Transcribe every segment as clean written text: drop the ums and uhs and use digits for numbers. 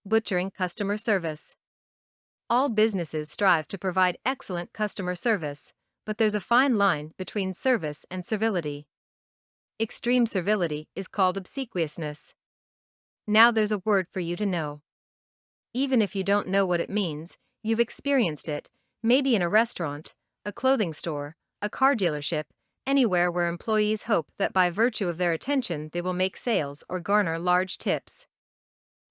Butchering customer service. All businesses strive to provide excellent customer service, but there's a fine line between service and servility. Extreme servility is called obsequiousness. Now there's a word for you to know. Even if you don't know what it means, you've experienced it, maybe in a restaurant, a clothing store, a car dealership, anywhere where employees hope that by virtue of their attention they will make sales or garner large tips.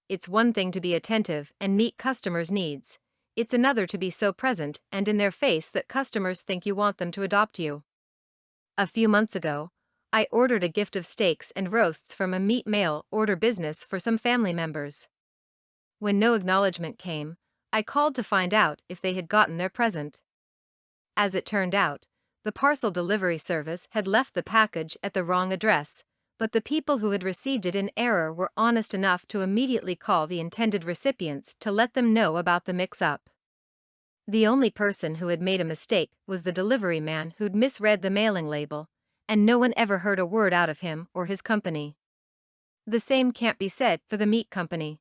It's one thing to be attentive and meet customers' needs. It's another to be so present and in their face that customers think you want them to adopt you. A few months ago, I ordered a gift of steaks and roasts from a meat mail order business for some family members. When no acknowledgement came, I called to find out if they had gotten their present. As it turned out, the parcel delivery service had left the package at the wrong address, but the people who had received it in error were honest enough to immediately call the intended recipients to let them know about the mix-up. The only person who had made a mistake was the delivery man who'd misread the mailing label, and no one ever heard a word out of him or his company. The same can't be said for the meat company.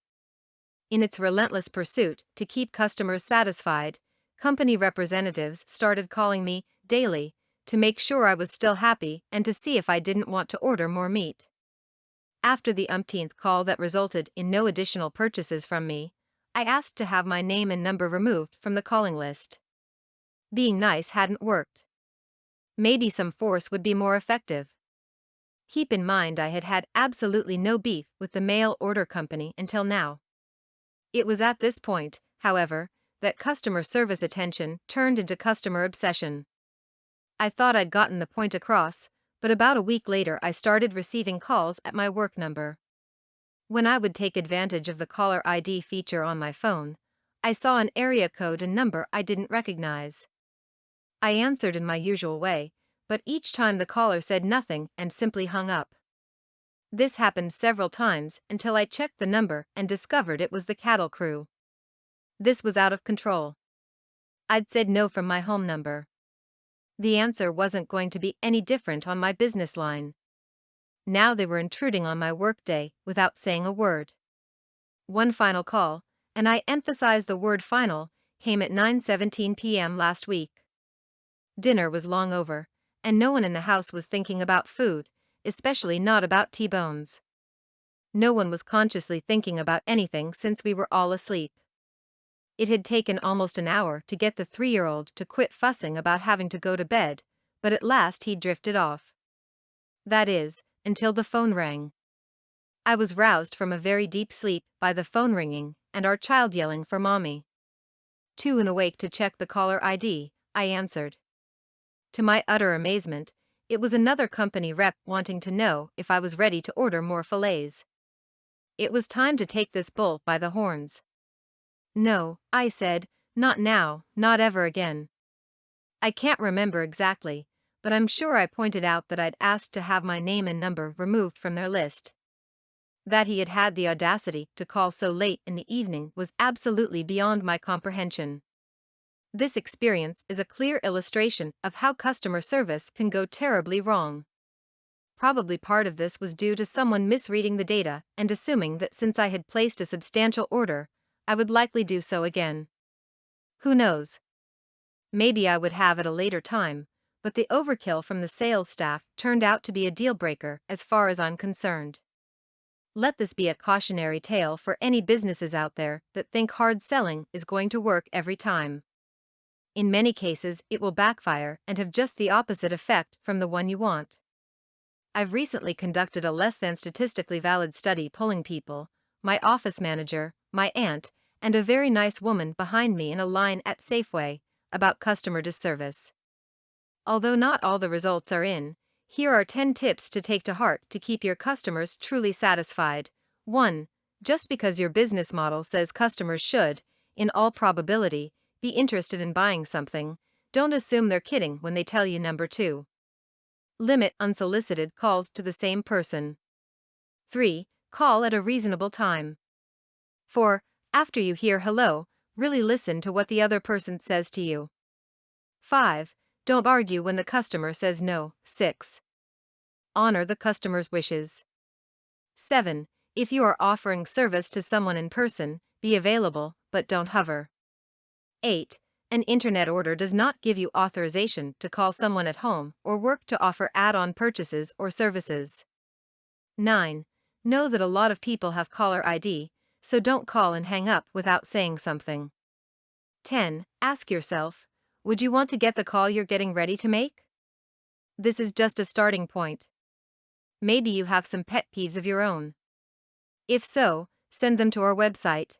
In its relentless pursuit to keep customers satisfied, company representatives started calling me daily to make sure I was still happy and to see if I didn't want to order more meat. After the umpteenth call that resulted in no additional purchases from me, I asked to have my name and number removed from the calling list. Being nice hadn't worked. Maybe some force would be more effective. Keep in mind I had had absolutely no beef with the mail order company until now. It was at this point, however, that customer service attention turned into customer obsession. I thought I'd gotten the point across, but about a week later I started receiving calls at my work number. When I would take advantage of the caller ID feature on my phone, I saw an area code and number I didn't recognize. I answered in my usual way, but each time the caller said nothing and simply hung up. This happened several times until I checked the number and discovered it was the cattle crew. This was out of control. I'd said no from my home number. The answer wasn't going to be any different on my business line. Now they were intruding on my workday without saying a word. One final call, and I emphasize the word final, came at 9:17 p.m. last week. Dinner was long over, and no one in the house was thinking about food, especially not about T-bones. No one was consciously thinking about anything since we were all asleep. It had taken almost an hour to get the 3-year-old to quit fussing about having to go to bed, but at last he drifted off. That is, until the phone rang. I was roused from a very deep sleep by the phone ringing and our child yelling for mommy. Too awake to check the caller ID, I answered. To my utter amazement, it was another company rep wanting to know if I was ready to order more fillets. It was time to take this bull by the horns. No, I said, not now, not ever again. I can't remember exactly, but I'm sure I pointed out that I'd asked to have my name and number removed from their list. That he had had the audacity to call so late in the evening was absolutely beyond my comprehension. This experience is a clear illustration of how customer service can go terribly wrong. Probably part of this was due to someone misreading the data and assuming that since I had placed a substantial order, I would likely do so again. Who knows? Maybe I would have at a later time, but the overkill from the sales staff turned out to be a deal-breaker as far as I'm concerned. Let this be a cautionary tale for any businesses out there that think hard selling is going to work every time. In many cases, it will backfire and have just the opposite effect from the one you want. I've recently conducted a less than statistically valid study polling people, my office manager, my aunt, and a very nice woman behind me in a line at Safeway, about customer disservice. Although not all the results are in, here are 10 tips to take to heart to keep your customers truly satisfied. 1. Just because your business model says customers should, in all probability, be interested in buying something, don't assume they're kidding when they tell you. 2. Limit unsolicited calls to the same person. 3. Call at a reasonable time. 4. After you hear hello, really listen to what the other person says to you. 5. Don't argue when the customer says no. 6. Honor the customer's wishes. 7. If you are offering service to someone in person, Be available, but don't hover. 8. An internet order does not give you authorization to call someone at home or work to offer add-on purchases or services. 9. Know that a lot of people have caller ID, so don't call and hang up without saying something. 10. Ask yourself, would you want to get the call you're getting ready to make? This is just a starting point. Maybe you have some pet peeves of your own. If so, send them to our website.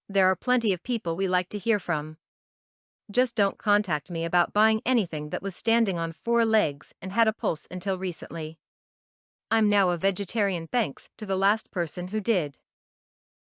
There are plenty of people we like to hear from. Just don't contact me about buying anything that was standing on 4 legs and had a pulse until recently. I'm now a vegetarian thanks to the last person who did.